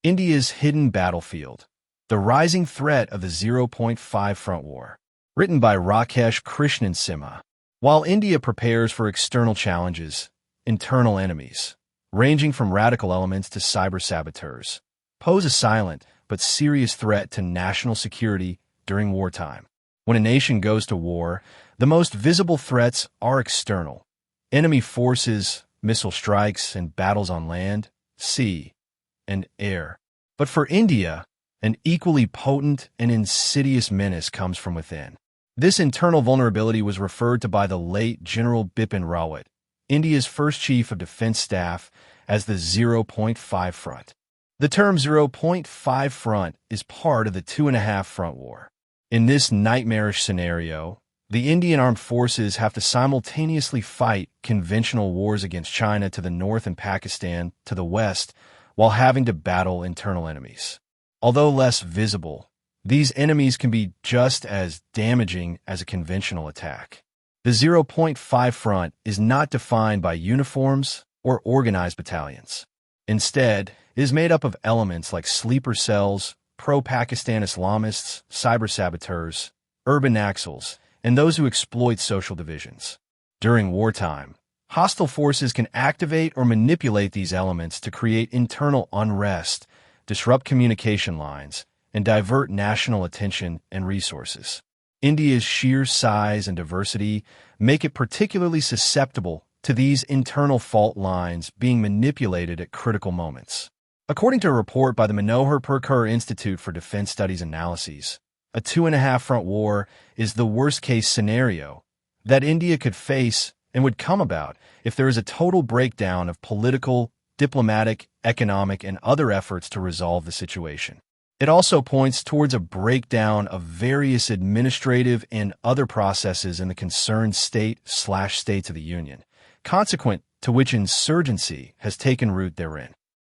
India's Hidden Battlefield, The Rising Threat of the 0.5 Front War. Written by Rakesh Krishnan Simha. While India prepares for external challenges, internal enemies, ranging from radical elements to cyber saboteurs, pose a silent but serious threat to national security during wartime. When a nation goes to war, the most visible threats are external. Enemy forces, missile strikes, and battles on land, sea, and air. But for India, an equally potent and insidious menace comes from within. This internal vulnerability was referred to by the late General Bipin Rawat, India's first Chief of Defense Staff, as the 0.5 Front. The term 0.5 Front is part of the 2.5 Front War. In this nightmarish scenario, the Indian armed forces have to simultaneously fight conventional wars against China to the north and Pakistan to the west, while having to battle internal enemies. Although less visible, these enemies can be just as damaging as a conventional attack. The 0.5 Front is not defined by uniforms or organized battalions. Instead, it is made up of elements like sleeper cells, pro-Pakistan Islamists, cyber saboteurs, urban naxals, and those who exploit social divisions. During wartime, hostile forces can activate or manipulate these elements to create internal unrest, disrupt communication lines, and divert national attention and resources. India's sheer size and diversity make it particularly susceptible to these internal fault lines being manipulated at critical moments. According to a report by the Manohar Purkar Institute for Defense Studies Analyses, a 2.5 Front War is the worst-case scenario that India could face and would come about if there is a total breakdown of political, diplomatic, economic, and other efforts to resolve the situation. It also points towards a breakdown of various administrative and other processes in the concerned state/states of the Union, consequent to which insurgency has taken root therein.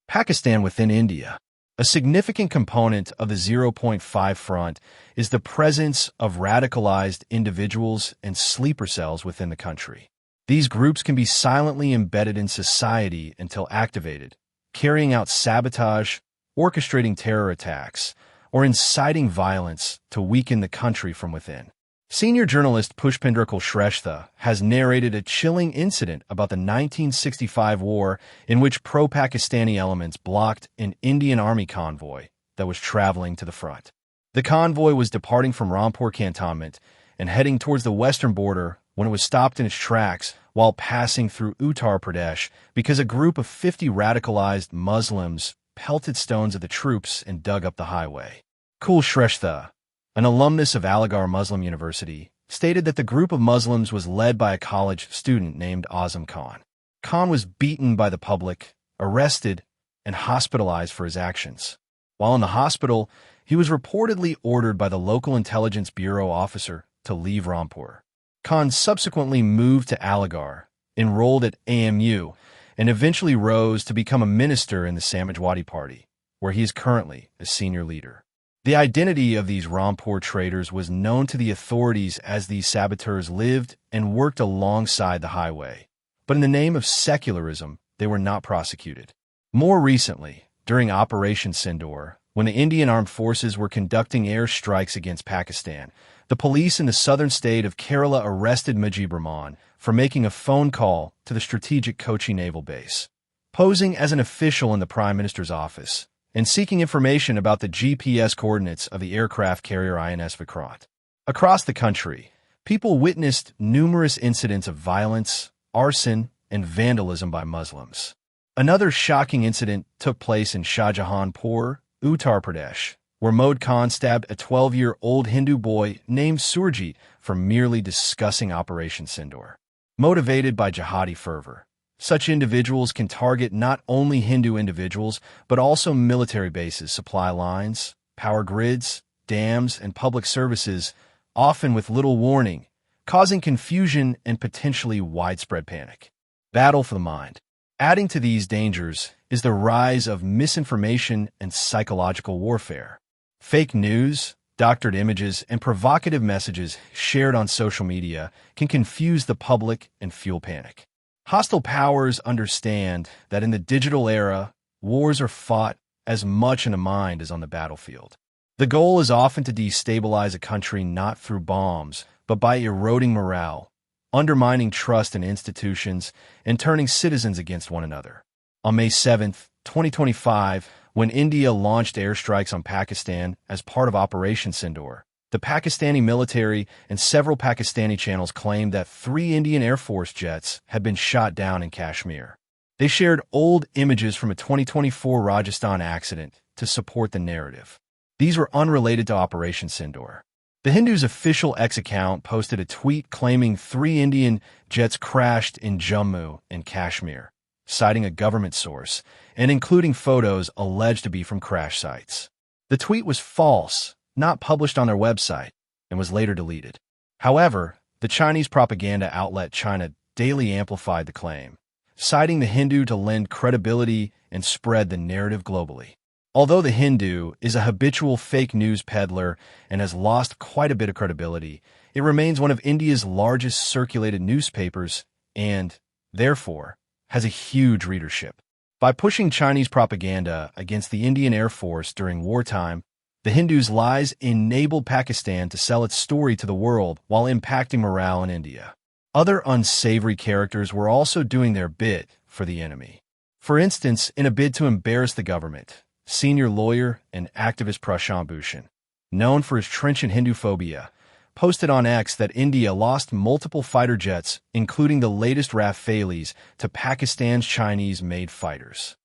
Pakistan within India. A significant component of the 0.5 Front is the presence of radicalized individuals and sleeper cells within the country. These groups can be silently embedded in society until activated, carrying out sabotage, orchestrating terror attacks, or inciting violence to weaken the country from within. Senior journalist Pushpinder Shrestha has narrated a chilling incident about the 1965 war in which pro-Pakistani elements blocked an Indian army convoy that was traveling to the front. The convoy was departing from Rampur cantonment and heading towards the western border when it was stopped in its tracks while passing through Uttar Pradesh because a group of 50 radicalized Muslims pelted stones at the troops and dug up the highway. Kul Shrestha, an alumnus of Aligarh Muslim University, stated that the group of Muslims was led by a college student named Azam Khan. Khan was beaten by the public, arrested, and hospitalized for his actions. While in the hospital, he was reportedly ordered by the local intelligence bureau officer to leave Rampur. Khan subsequently moved to Aligarh, enrolled at AMU, and eventually rose to become a minister in the Samajwadi Party, where he is currently a senior leader. The identity of these Rampur traitors was known to the authorities as these saboteurs lived and worked alongside the highway, but in the name of secularism, they were not prosecuted. More recently, during Operation Sindoor, when the Indian armed forces were conducting air strikes against Pakistan, the police in the southern state of Kerala arrested Mujib Rahman for making a phone call to the strategic Kochi naval base, posing as an official in the Prime Minister's office, and seeking information about the GPS coordinates of the aircraft carrier INS Vikrant. Across the country, people witnessed numerous incidents of violence, arson, and vandalism by Muslims. Another shocking incident took place in Shahjahanpur, Uttar Pradesh, where Mohd Khan stabbed a 12-year-old Hindu boy named Surjit for merely discussing Operation Sindoor. Motivated by jihadi fervor, such individuals can target not only Hindu individuals, but also military bases, supply lines, power grids, dams, and public services, often with little warning, causing confusion and potentially widespread panic. Battle for the mind. Adding to these dangers is the rise of misinformation and psychological warfare. Fake news, doctored images, and provocative messages shared on social media can confuse the public and fuel panic. Hostile powers understand that in the digital era, wars are fought as much in the mind as on the battlefield. The goal is often to destabilize a country not through bombs, but by eroding morale, undermining trust in institutions, and turning citizens against one another. On May 7, 2025, when India launched airstrikes on Pakistan as part of Operation Sindoor, the Pakistani military and several Pakistani channels claimed that 3 Indian Air Force jets had been shot down in Kashmir. They shared old images from a 2024 Rajasthan accident to support the narrative. These were unrelated to Operation Sindoor. The Hindu's official X account posted a tweet claiming 3 Indian jets crashed in Jammu and Kashmir, citing a government source and including photos alleged to be from crash sites. The tweet was false, not published on their website, and was later deleted. However, the Chinese propaganda outlet China Daily amplified the claim, citing the Hindu to lend credibility and spread the narrative globally. Although the Hindu is a habitual fake news peddler and has lost quite a bit of credibility, it remains one of India's largest circulated newspapers and, therefore, has a huge readership. By pushing Chinese propaganda against the Indian Air Force during wartime, the Hindu's lies enabled Pakistan to sell its story to the world while impacting morale in India. Other unsavory characters were also doing their bit for the enemy. For instance, in a bid to embarrass the government, senior lawyer and activist Prashant Bhushan, known for his trenchant Hindu phobia, posted on X that India lost multiple fighter jets, including the latest Rafales, to Pakistan's Chinese-made fighters.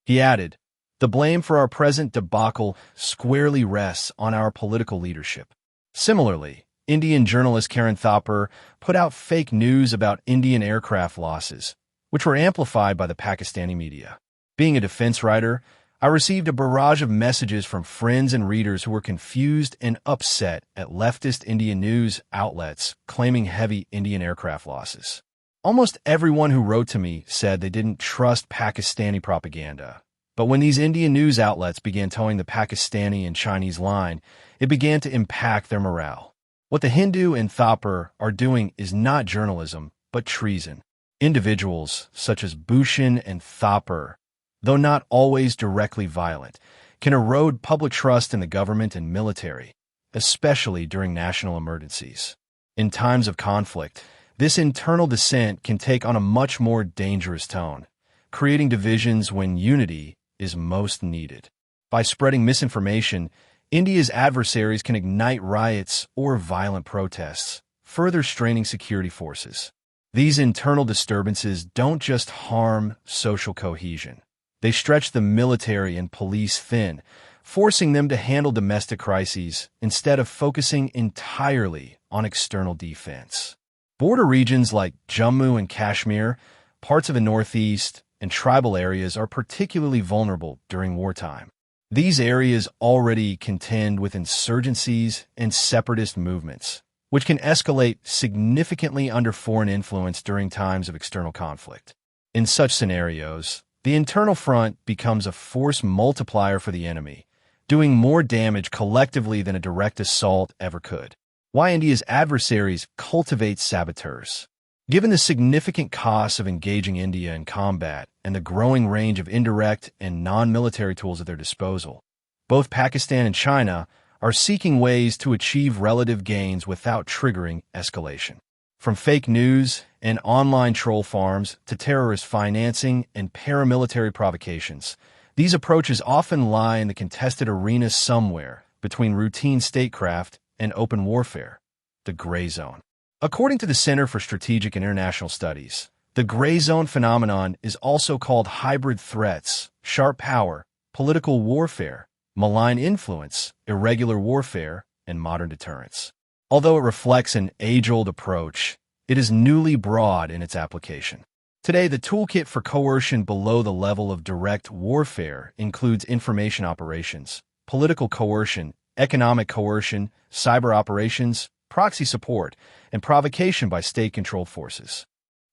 He added, "The blame for our present debacle squarely rests on our political leadership." Similarly, Indian journalist Karan Thapar put out fake news about Indian aircraft losses, which were amplified by the Pakistani media. Being a defense writer, I received a barrage of messages from friends and readers who were confused and upset at leftist Indian news outlets claiming heavy Indian aircraft losses. Almost everyone who wrote to me said they didn't trust Pakistani propaganda. But when these Indian news outlets began towing the Pakistani and Chinese line, it began to impact their morale. What the Hindu and Thapar are doing is not journalism, but treason. Individuals, such as Bhushan and Thapar, though not always directly violent, can erode public trust in the government and military, especially during national emergencies. In times of conflict, this internal dissent can take on a much more dangerous tone, creating divisions when unity is most needed. By spreading misinformation, India's adversaries can ignite riots or violent protests, further straining security forces. These internal disturbances don't just harm social cohesion. They stretch the military and police thin, forcing them to handle domestic crises instead of focusing entirely on external defense. Border regions like Jammu and Kashmir, parts of the Northeast, and tribal areas are particularly vulnerable during wartime. These areas already contend with insurgencies and separatist movements, which can escalate significantly under foreign influence during times of external conflict. In such scenarios, the internal front becomes a force multiplier for the enemy, doing more damage collectively than a direct assault ever could. Why India's adversaries cultivate saboteurs. Given the significant costs of engaging India in combat and the growing range of indirect and non-military tools at their disposal, both Pakistan and China are seeking ways to achieve relative gains without triggering escalation. From fake news and online troll farms to terrorist financing and paramilitary provocations, these approaches often lie in the contested arena somewhere between routine statecraft and open warfare, the gray zone. According to the Center for Strategic and International Studies, the gray zone phenomenon is also called hybrid threats, sharp power, political warfare, malign influence, irregular warfare, and modern deterrence. Although it reflects an age-old approach, it is newly broad in its application. Today, the toolkit for coercion below the level of direct warfare includes information operations, political coercion, economic coercion, cyber operations, proxy support, and provocation by state-controlled forces.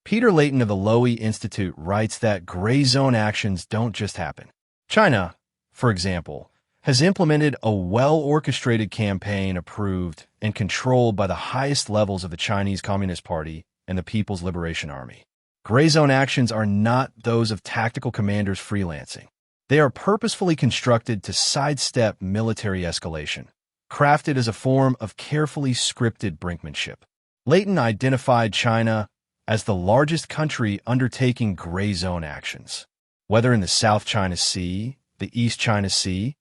Peter Layton of the Lowy Institute writes that gray zone actions don't just happen. China, for example, has implemented a well-orchestrated campaign approved and controlled by the highest levels of the Chinese Communist Party and the People's Liberation Army. Gray zone actions are not those of tactical commanders freelancing. They are purposefully constructed to sidestep military escalation, crafted as a form of carefully scripted brinkmanship. Leighton identified China as the largest country undertaking gray zone actions, whether in the South China Sea, the East China Sea,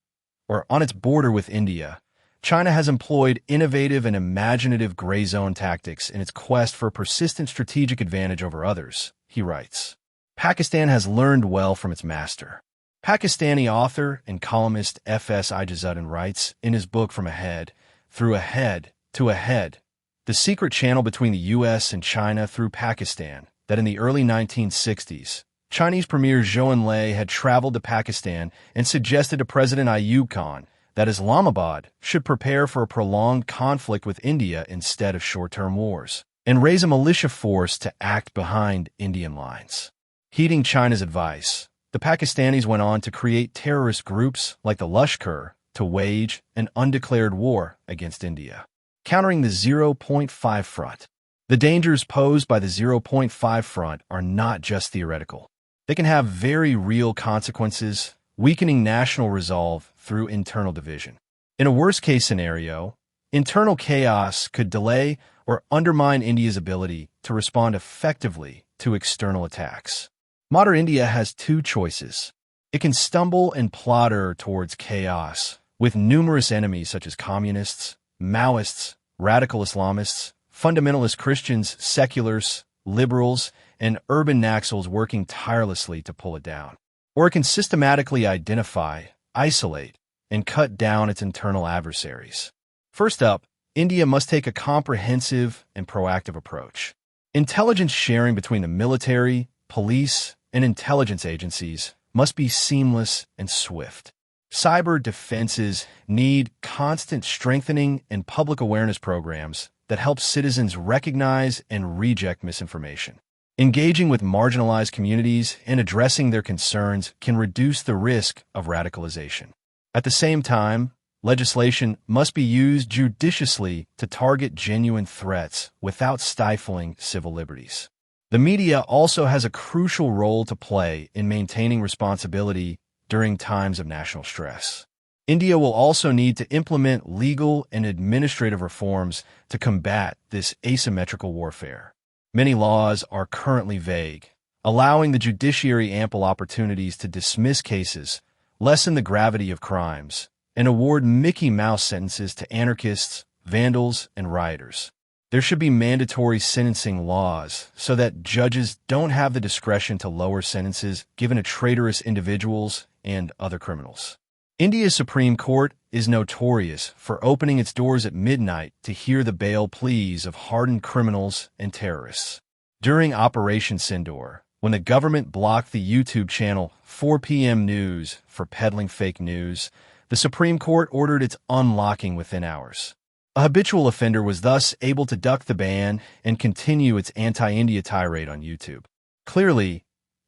or on its border with India. China has employed innovative and imaginative gray zone tactics in its quest for persistent strategic advantage over others, he writes. Pakistan has learned well from its master. Pakistani author and columnist F.S. Ijazuddin writes in his book From Ahead, Through Ahead to Ahead, the secret channel between the U.S. and China through Pakistan, that in the early 1960s, Chinese Premier Zhou Enlai had traveled to Pakistan and suggested to President Ayub Khan that Islamabad should prepare for a prolonged conflict with India instead of short-term wars, and raise a militia force to act behind Indian lines. Heeding China's advice, the Pakistanis went on to create terrorist groups like the Lashkar to wage an undeclared war against India, countering the 0.5 front. The dangers posed by the 0.5 front are not just theoretical. They can have very real consequences, weakening national resolve through internal division. In a worst-case scenario, internal chaos could delay or undermine India's ability to respond effectively to external attacks. Modern India has two choices. It can stumble and plotter towards chaos, with numerous enemies such as communists, Maoists, radical Islamists, fundamentalist Christians, seculars, liberals, and urban naxals working tirelessly to pull it down. Or it can systematically identify, isolate, and cut down its internal adversaries. First up, India must take a comprehensive and proactive approach. Intelligence sharing between the military, police, and intelligence agencies must be seamless and swift. Cyber defenses need constant strengthening and public awareness programs that help citizens recognize and reject misinformation. Engaging with marginalized communities and addressing their concerns can reduce the risk of radicalization. At the same time, legislation must be used judiciously to target genuine threats without stifling civil liberties. The media also has a crucial role to play in maintaining responsibility during times of national stress. India will also need to implement legal and administrative reforms to combat this asymmetrical warfare. Many laws are currently vague, allowing the judiciary ample opportunities to dismiss cases, lessen the gravity of crimes, and award Mickey Mouse sentences to anarchists, vandals, and rioters. There should be mandatory sentencing laws so that judges don't have the discretion to lower sentences given to traitorous individuals and other criminals. India's Supreme Court is notorious for opening its doors at midnight to hear the bail pleas of hardened criminals and terrorists. During Operation Sindoor, when the government blocked the YouTube channel 4 p.m. News for peddling fake news, the Supreme Court ordered its unlocking within hours. A habitual offender was thus able to duck the ban and continue its anti-India tirade on YouTube. Clearly,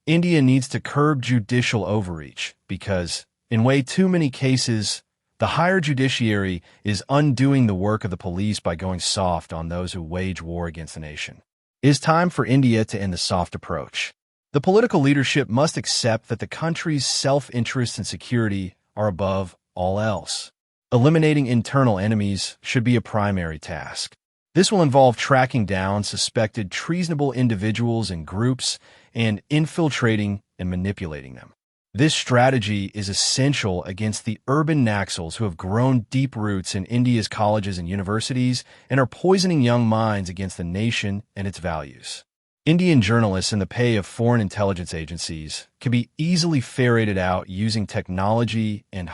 India needs to curb judicial overreach because, in way too many cases, the higher judiciary is undoing the work of the police by going soft on those who wage war against the nation. It is time for India to end the soft approach. The political leadership must accept that the country's self-interest and security are above all else. Eliminating internal enemies should be a primary task. This will involve tracking down suspected treasonable individuals and groups and infiltrating and manipulating them. This strategy is essential against the urban naxals who have grown deep roots in India's colleges and universities and are poisoning young minds against the nation and its values. Indian journalists in the pay of foreign intelligence agencies can be easily ferreted out using technology and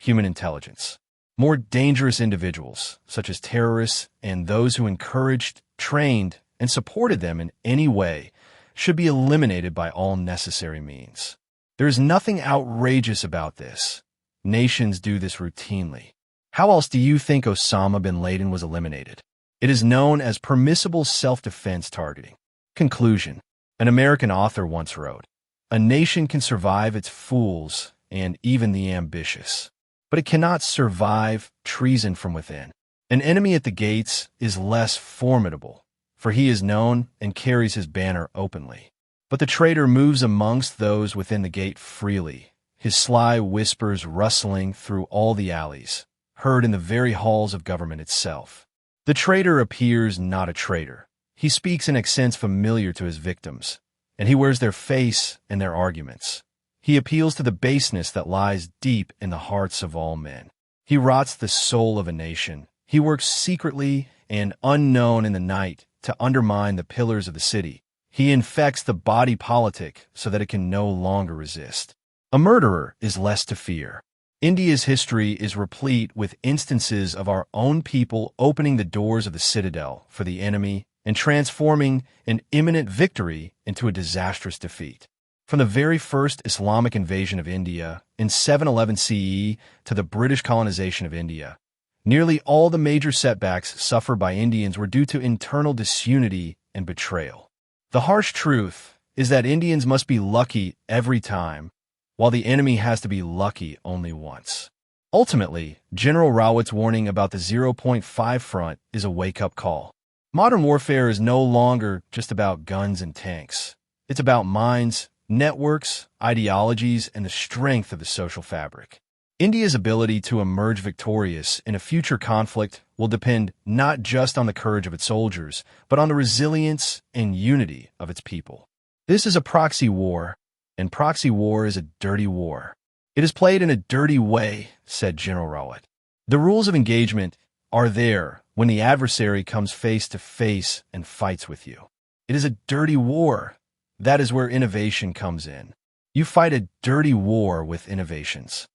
human intelligence. More dangerous individuals, such as terrorists and those who encouraged, trained, and supported them in any way, should be eliminated by all necessary means. There is nothing outrageous about this. Nations do this routinely. How else do you think Osama bin Laden was eliminated? It is known as permissible self-defense targeting. Conclusion. An American author once wrote, "A nation can survive its fools and even the ambitious, but it cannot survive treason from within. An enemy at the gates is less formidable, for he is known and carries his banner openly. But the traitor moves amongst those within the gate freely, his sly whispers rustling through all the alleys, heard in the very halls of government itself. The traitor appears not a traitor. He speaks in accents familiar to his victims, and he wears their face and their arguments. He appeals to the baseness that lies deep in the hearts of all men. He rots the soul of a nation. He works secretly and unknown in the night to undermine the pillars of the city. He infects the body politic so that it can no longer resist. A murderer is less to fear. India's history is replete with instances of our own people opening the doors of the citadel for the enemy and transforming an imminent victory into a disastrous defeat. From the very first Islamic invasion of India in 711 CE to the British colonization of India, nearly all the major setbacks suffered by Indians were due to internal disunity and betrayal. The harsh truth is that Indians must be lucky every time, while the enemy has to be lucky only once. Ultimately, General Rawat's warning about the 0.5 front is a wake-up call. Modern warfare is no longer just about guns and tanks. It's about minds, networks, ideologies, and the strength of the social fabric. India's ability to emerge victorious in a future conflict will depend not just on the courage of its soldiers, but on the resilience and unity of its people. This is a proxy war, and proxy war is a dirty war. It is played in a dirty way, said General Rawat. The rules of engagement are there when the adversary comes face to face and fights with you. It is a dirty war. That is where innovation comes in. You fight a dirty war with innovations.